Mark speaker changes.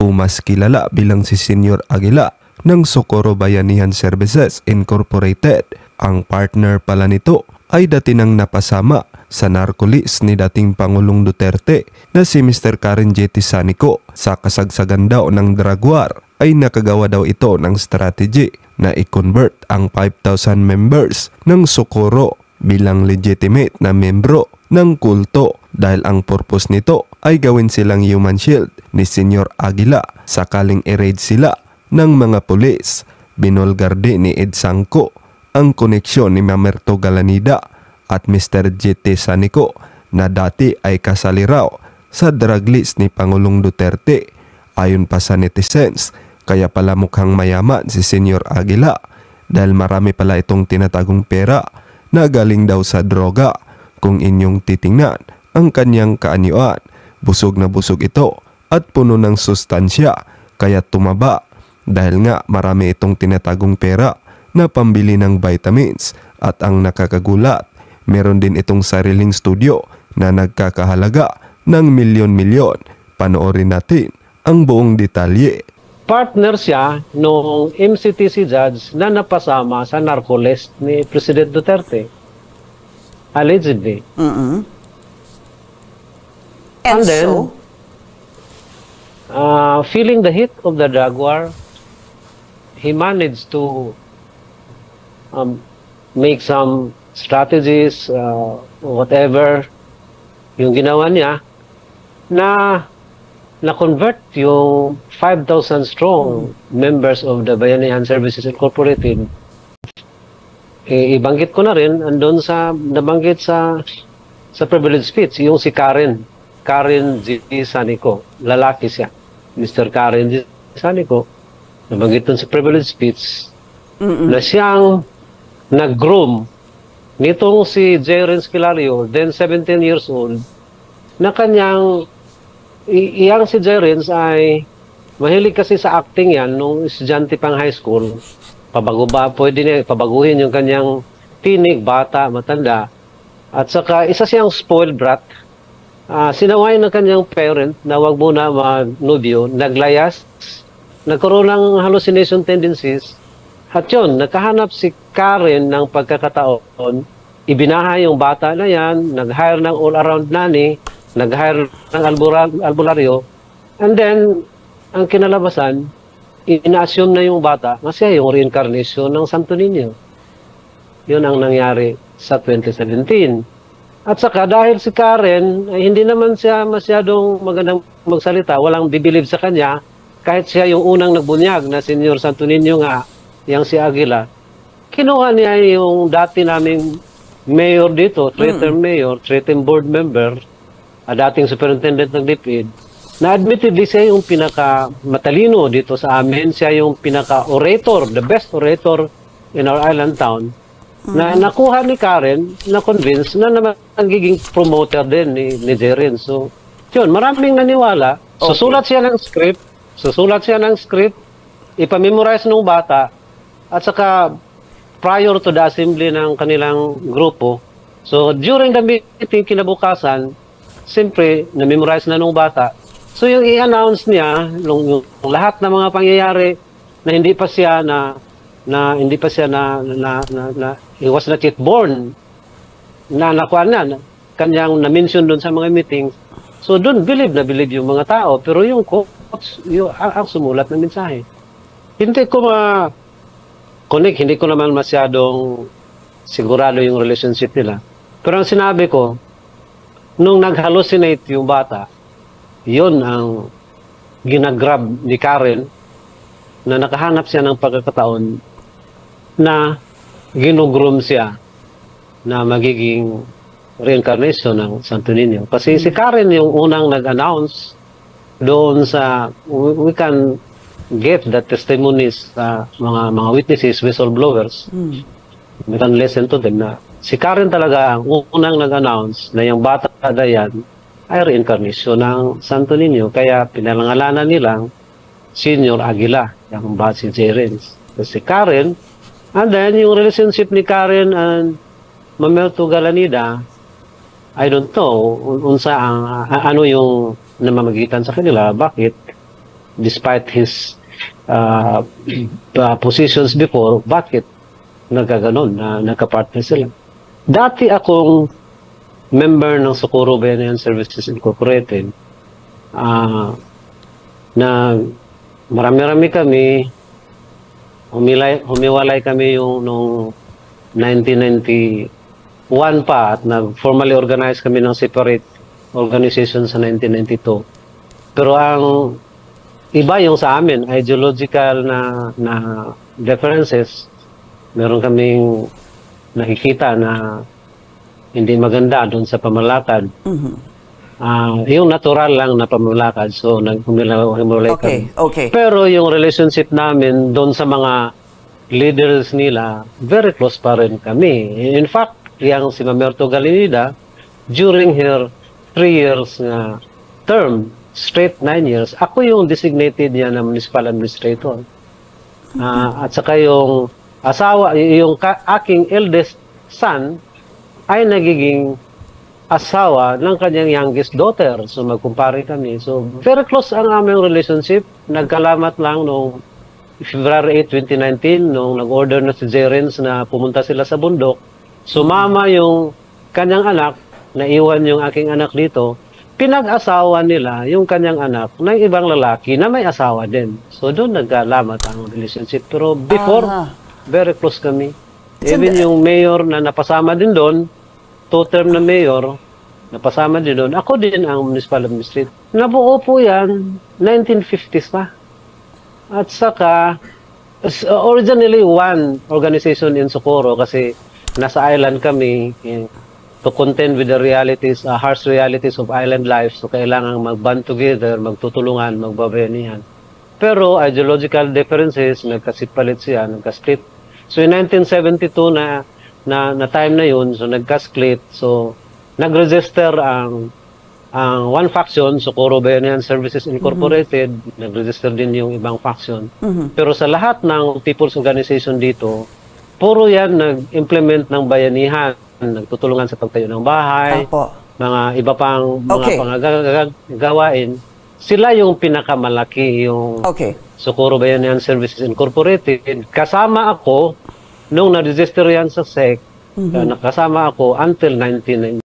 Speaker 1: o mas kilala bilang si Senior Aguila ng Socorro Bayanihan Services Incorporated. Ang partner pala nito ay dati nang napasama sa narcolis ni dating Pangulong Duterte na si Mr. Karen J. Tisanico. Sa kasagsagan daw ng drug war ay nakagawa daw ito ng strategy na i-convert ang 5,000 members ng Socorro bilang legitimate na membro ng kulto dahil ang purpose nito ay gawin silang human shield ni Senior Aguila sakaling i-raid sila ng mga pulis. Binulgar din ni Ed Sangco ang koneksyon ni Mamerto Galanida at Mr. J.T. Sanico na dati ay kasali raw sa drug list ni Pangulong Duterte. Ayon pa sa netizens, kaya pala mukhang mayaman si Senior Aguila dahil marami pala itong tinatagong pera na galing daw sa droga. Kung inyong titingnan ang kanyang kaanyuan, busog na busog ito at puno ng sustansya kaya tumaba dahil nga marami itong tinatagong pera na pambili ng vitamins. At ang nakakagulat, meron din itong sariling studio na nagkakahalaga ng milyon-milyon. Panoorin natin ang buong detalye.
Speaker 2: Partner siya nung MCTC judge na napasama sa narcolist ni President Duterte. Allegedly. And then, feeling the heat of the drug war, he managed to make some strategies, whatever yung ginawa niya, na convert yung 5,000 strong members of the Bayanihan Services Incorporated. Ibanggit ko na rin, andun sa, nabanggit sa privilege speech, yung si Karen G. Sanico, lalaki siya. Mr. Karen G. Sanico, nabanggit dun sa privilege speech, na siyang nag-groom nitong si Jerens Kilario, then 17 years old, na kanyang, iyang si Jerens ay mahilig kasi sa acting yan nung estudyante pang high school. Pabago ba, pwede niya pabaguhin yung kanyang tinig, bata, matanda. At saka isa siyang spoiled brat. Sinaway ng kanyang parent na wag muna mag-nubyo, naglayas, nagkaroon ng hallucination tendencies. At yun, nakahanap si Karen ng pagkakataon, ibinaha yung bata na yan, nag-hire ng all-around nanny, nag-hire ng albularyo, and then, ang kinalabasan, ina-assume na yung bata kasi yung reincarnation ng Santo Niño. Yun ang nangyari sa 2017. At saka dahil si Karen, ay hindi naman siya masyadong magandang magsalita, walang bibilib sa kanya, kahit siya yung unang nagbunyag na Senior Santo Niño nga, yang si Aguila, kinuha niya yung dati naming mayor dito, three-term mayor, three-term board member, dating superintendent ng DepEd, na admittedly siya yung pinaka-matalino dito sa amin, siya yung pinaka-orator, the best orator in our island town, na nakuha ni Karen, na-convince na naman nagiging promoter din ni Jerin. So, yun, maraming naniwala. Susulat siya ng script, ipamemorize ng bata, at saka prior to the assembly ng kanilang grupo. So, during the meeting kinabukasan, siyempre, na-memorize na nung bata. So, yung i-announce niya, yung lahat ng mga pangyayari na hindi pa siya he was not yet born, na nakuha na, kanyang na-mention doon sa mga meetings. So, doon, believe yung mga tao. Pero yung coach, ang sumulat ng mensahe. Hindi ko connect, hindi ko naman masyadong sigurado yung relationship nila. Pero ang sinabi ko, nung nag-hallucinate yung bata, yun ang ginagrab ni Karen na nakahanap siya ng pagkakataon na ginugroom siya na magiging reincarnation ng Santo Niño. Kasi si Karen yung unang nag-announce doon sa, we can get the testimonies sa mga witnesses, whistleblowers. We can listen to them na si Karen talaga ang unang nag-announce na yung bata na yan ay reincarnation ng Santo Niño. Kaya pinalangalanan nilang Senior Aguila, yung si Jerens. Si Karen, and then yung relationship ni Karen and Mamerto Galanida, I don't know, unsa ang ano yung namamagitan sa kanila, bakit despite his positions before, bakit nagkaganon na nagka-partner sila. Dati akong member ng Socorro Bayanihan Services Incorporated, na marami-rami kami, humiwalay kami yung nung 1991 pa at formally organized kami ng separate organization sa 1992. Pero ang iba yung sa amin, ideological na differences. Meron kaming nakikita na hindi maganda doon sa pamalakad. Yung natural lang na pamalakad, so naghumiwalay kami.
Speaker 3: Okay.
Speaker 2: Pero yung relationship namin doon sa mga leaders nila, very close pa rin kami. In fact, yung si Mamerto Galinida, during her 3 years na term, straight 9 years, ako yung designated niya na municipal administrator. At saka yung asawa, yung aking eldest son ay nagiging asawa ng kanyang youngest daughter. So magkumpare kami. So very close ang aming relationship. Nagkalamat lang noong February 8, 2019 nung nag-order na si Jerens na pumunta sila sa bundok. Sumama yung kanyang anak, naiwan yung aking anak dito. Pinag-asawa nila yung kanyang anak ng ibang lalaki na may asawa din. So doon nagkalamat ang relationship. Pero before, very close kami. Even yung mayor na napasama din doon, 2-term na mayor, napasama din doon. Ako din ang municipal administrator. Nabuo po yan, 1950s pa. At saka, originally one organization in Socorro kasi nasa island kami to contend with the realities, harsh realities of island life. So kailangan mag-band together, magtutulungan, magbabayanihan. Pero ideological differences, nagkasipalit siya, nagka-split. So in 1972 na time na yun, so nagka-split. So nag-register ang one faction, Socorro Bayanihan Services Incorporated, nag-register din yung ibang faction. Pero sa lahat ng people's organization dito, puro yan nag-implement ng bayanihan, nagtutulungan sa pagtayo ng bahay, mga iba pang mga pangagawain. Sila yung pinakamalaki, yung Socorro Bayanihan Services Incorporated. Kasama ako nung na-register yan sa SEC, nakasama ako until 1990.